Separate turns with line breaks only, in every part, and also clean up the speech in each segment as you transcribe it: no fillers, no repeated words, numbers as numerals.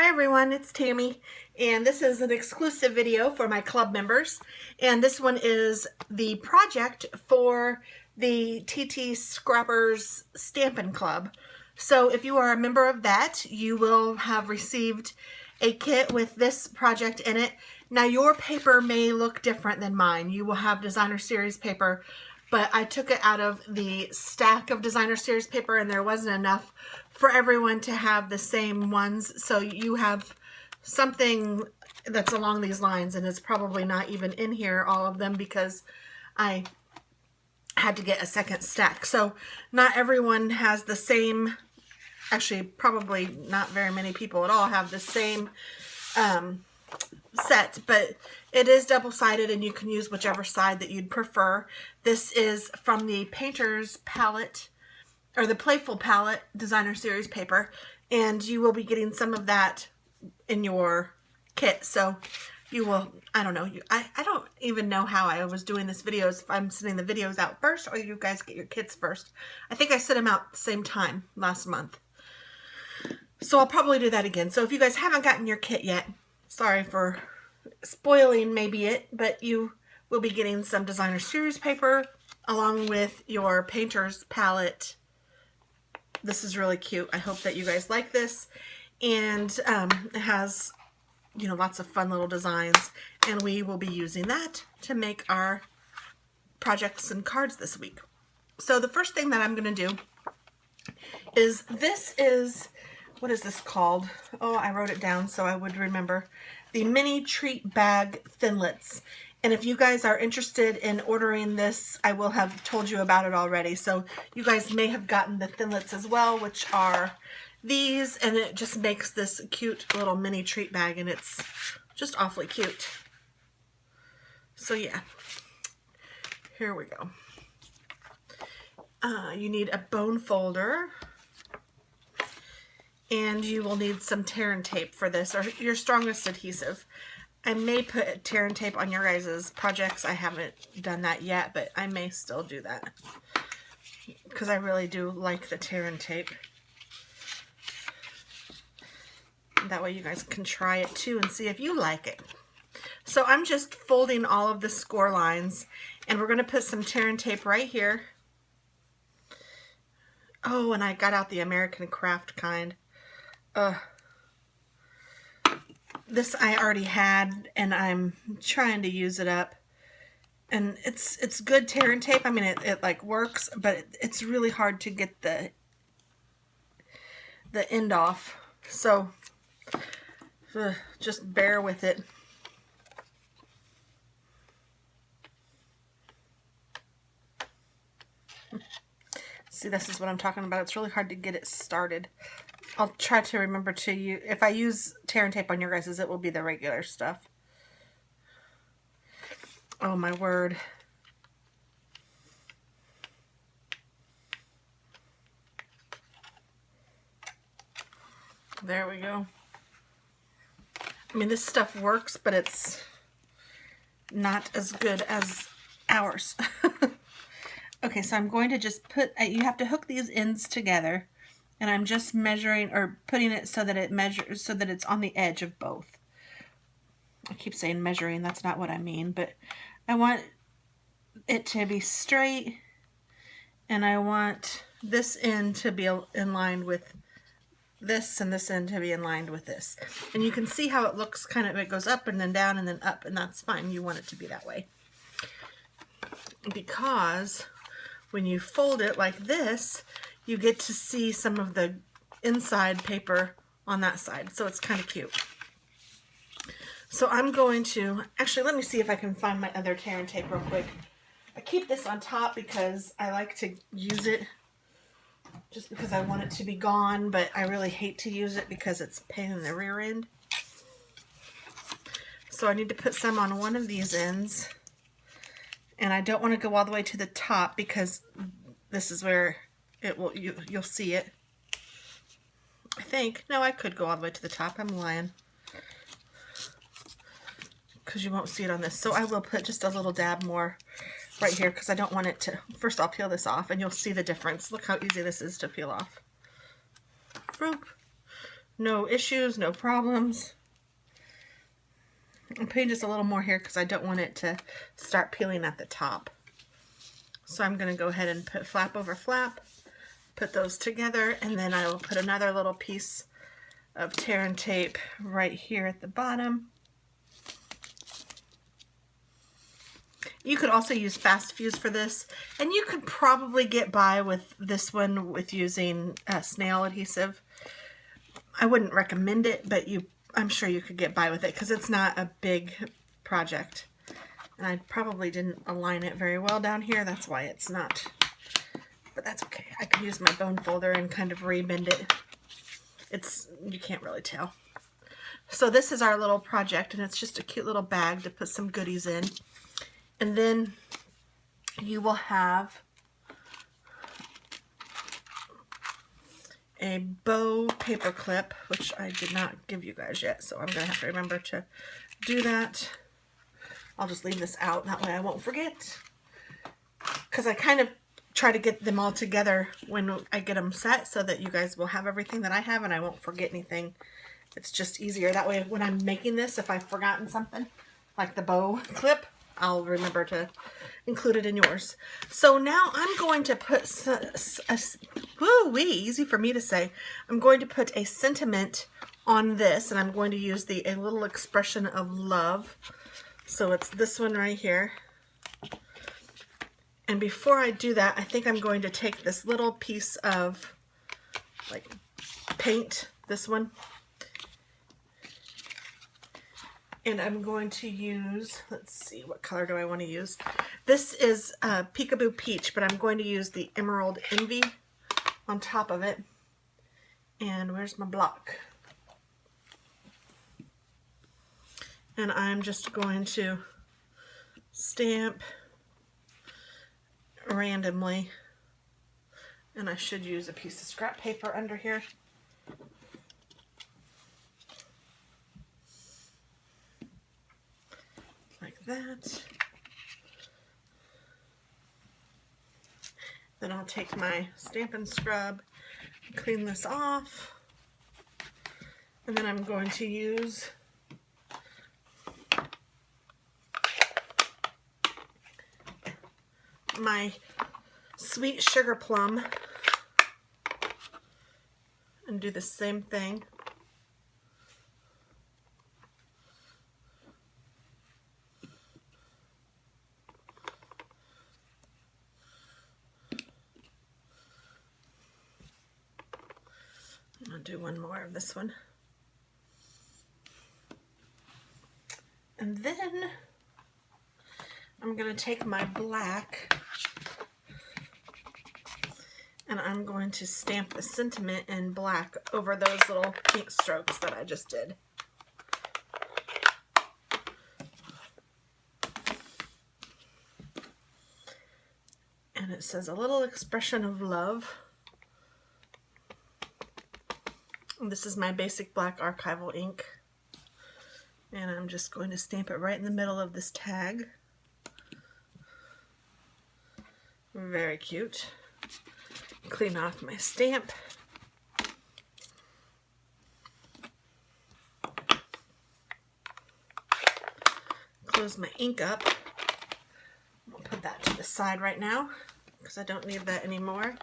Hi everyone, it's Tammy, and this is an exclusive video for my club members, and this one is the project for the TT.Scrappers Stampin' Club. So if you are a member of that, you will have received a kit with this project in it. Now your paper may look different than mine. You will have designer series paper, but I took it out of the stack of designer series paper and there wasn't enough for everyone to have the same ones. So you have something that's along these lines, and it's probably not even in here, all of them, because I had to get a second stack. So not everyone has the same, actually probably not very many people at all have the same set, but it is double-sided and you can use whichever side that you'd prefer. This is from the Painter's Palette, or the Playful Palette designer series paper, and you will be getting some of that in your kit. So you will, I don't know, I don't even know how I was doing this videos, if I'm sending the videos out first or you guys get your kits first. I think I sent them out at the same time last month. So I'll probably do that again. So if you guys haven't gotten your kit yet, sorry for spoiling maybe it, but you will be getting some designer series paper along with your Painter's Palette. This is really cute. I hope that you guys like this. And it has, you know, lots of fun little designs. And we will be using that to make our projects and cards this week. So the first thing that I'm going to do is, this is, what is this called? Oh, I wrote it down so I would remember. The Mini Treat Bag Thinlits. And if you guys are interested in ordering this, I will have told you about it already. So you guys may have gotten the Thinlits as well, which are these, and it just makes this cute little mini treat bag, and it's just awfully cute. So yeah, here we go. You need a bone folder, and you will need some tear and tape for this, or your strongest adhesive. I may put tear and tape on your guys' projects. I haven't done that yet, but I may still do that because I really do like the tear and tape. That way you guys can try it too and see if you like it. So I'm just folding all of the score lines, and we're going to put some tear and tape right here. Oh, and I got out the American Craft kind. This I already had, and I'm trying to use it up. And it's good tear and tape. I mean, it like works, but it's really hard to get the end off. So just bear with it. See, this is what I'm talking about. It's really hard to get it started. I'll try to remember to use, if I use tear and tape on your guys's, it will be the regular stuff. Oh my word. There we go. I mean, this stuff works, but it's not as good as ours. Okay, so I'm going to just put, you have to hook these ends together, and I'm just measuring, or putting it so that it measures, so that it's on the edge of both. I keep saying measuring, that's not what I mean, but I want it to be straight, and I want this end to be in line with this, and this end to be in line with this. And you can see how it looks, kind of, it goes up and then down and then up, and that's fine. You want it to be that way. Because when you fold it like this, you get to see some of the inside paper on that side. So it's kind of cute. So I'm going to, actually, let me see if I can find my other tear and tape real quick. I keep this on top because I like to use it just because I want it to be gone, but I really hate to use it because it's a pain in the rear end. So I need to put some on one of these ends, and I don't want to go all the way to the top because this is where it will, you'll see it. I think, no, I could go all the way to the top. I'm lying, because you won't see it on this. So I will put just a little dab more right here because I don't want it to, first I'll peel this off and you'll see the difference. Look how easy this is to peel off. Boop. No issues, no problems. I'm putting just a little more here because I don't want it to start peeling at the top. So I'm going to go ahead and put flap over flap, put those together, and then I will put another little piece of tear and tape right here at the bottom. You could also use fast fuse for this, and you could probably get by with this one with using snail adhesive. I wouldn't recommend it, but I'm sure you could get by with it because it's not a big project. And I probably didn't align it very well down here. That's why it's not, but that's okay. I could use my bone folder and kind of rebend it. You can't really tell. So this is our little project, and it's just a cute little bag to put some goodies in. And then you will have a bow paper clip, which I did not give you guys yet, so I'm going to have to remember to do that. I'll just leave this out, that way I won't forget. Because I kind of try to get them all together when I get them set so that you guys will have everything that I have and I won't forget anything. It's just easier. That way when I'm making this, if I've forgotten something, like the bow clip, I'll remember to include it in yours. So now I'm going to put, easy for me to say, I'm going to put a sentiment on this, and I'm going to use a little expression of love. So it's this one right here. And before I do that, I think I'm going to take this little piece of like paint, this one, and I'm going to use, let's see, what color do I want to use? This is Peekaboo Peach, but I'm going to use the Emerald Envy on top of it. And where's my block? And I'm just going to stamp randomly. And I should use a piece of scrap paper under here. Like that. Then I'll take my Stampin' scrub, clean this off, and then I'm going to use my Sweet Sugar Plum and do the same thing. I'll do one more of this one. And then I'm going to take my black and I'm going to stamp the sentiment in black over those little pink strokes that I just did. And it says a little expression of love. And this is my basic black archival ink. And I'm just going to stamp it right in the middle of this tag. Very cute. Clean off my stamp. Close my ink up. I'll put that to the side right now because I don't need that anymore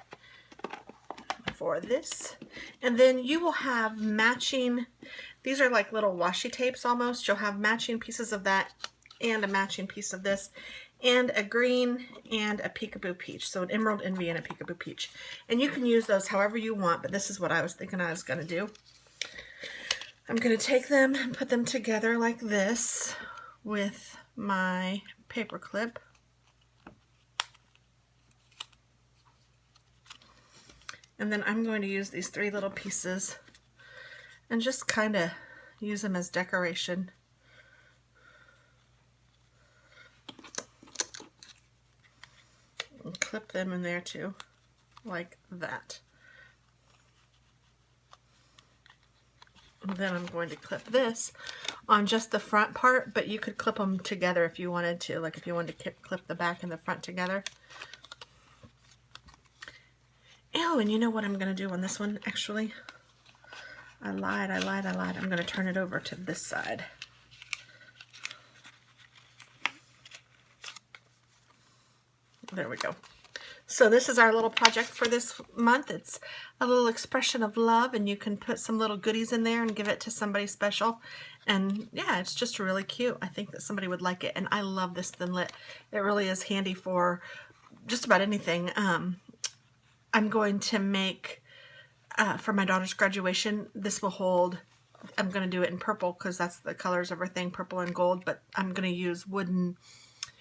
for this. And then you will have matching, these are like little washi tapes almost. You'll have matching pieces of that and a matching piece of this, and a green and a Peekaboo Peach. So an Emerald Envy and a Peekaboo Peach. And you can use those however you want, but this is what I was thinking I was going to do. I'm going to take them and put them together like this with my paper clip. And then I'm going to use these three little pieces and just kind of use them as decoration. And clip them in there too, like that. And then I'm going to clip this on just the front part, but you could clip them together if you wanted to, like if you wanted to clip the back and the front together. Oh, and you know what I'm going to do on this one, actually? I lied. I'm going to turn it over to this side. There we go. So this is our little project for this month. It's a little expression of love, and you can put some little goodies in there and give it to somebody special. And yeah, it's just really cute. I think that somebody would like it. And I love this thin lit. It really is handy for just about anything. I'm going to make, for my daughter's graduation, this will hold, I'm going to do it in purple because that's the colors of her thing, purple and gold, but I'm going to use wooden.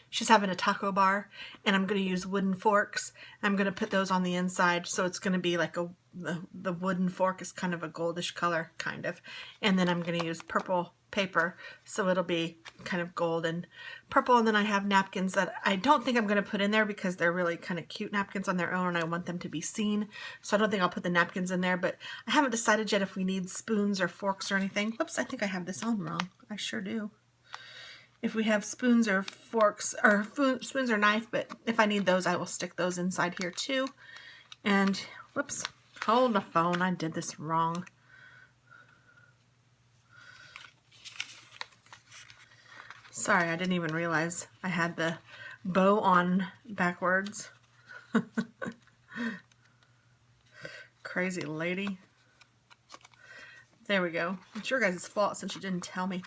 She's having a taco bar, and I'm going to use wooden forks. I'm going to put those on the inside, so it's going to be like the wooden fork is kind of a goldish color, kind of. And then I'm going to use purple paper, so it'll be kind of gold and purple. And then I have napkins that I don't think I'm going to put in there because they're really kind of cute napkins on their own, and I want them to be seen. So I don't think I'll put the napkins in there, but I haven't decided yet if we need spoons or forks or anything. Whoops, I think I have this on wrong. I sure do. If we have spoons or forks, or spoons or knife, but if I need those, I will stick those inside here too. And, whoops, hold the phone, I did this wrong. Sorry, I didn't even realize I had the bow on backwards. Crazy lady. There we go. It's your guys' fault since you didn't tell me.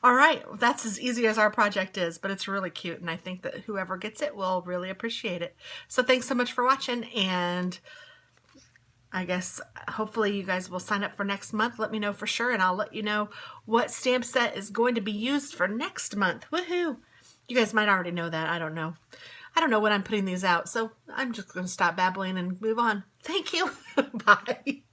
All right, that's as easy as our project is, but it's really cute, and I think that whoever gets it will really appreciate it. So thanks so much for watching, and I guess hopefully you guys will sign up for next month. Let me know for sure, and I'll let you know what stamp set is going to be used for next month. Woohoo! You guys might already know that. I don't know. I don't know when I'm putting these out, so I'm just going to stop babbling and move on. Thank you. Bye.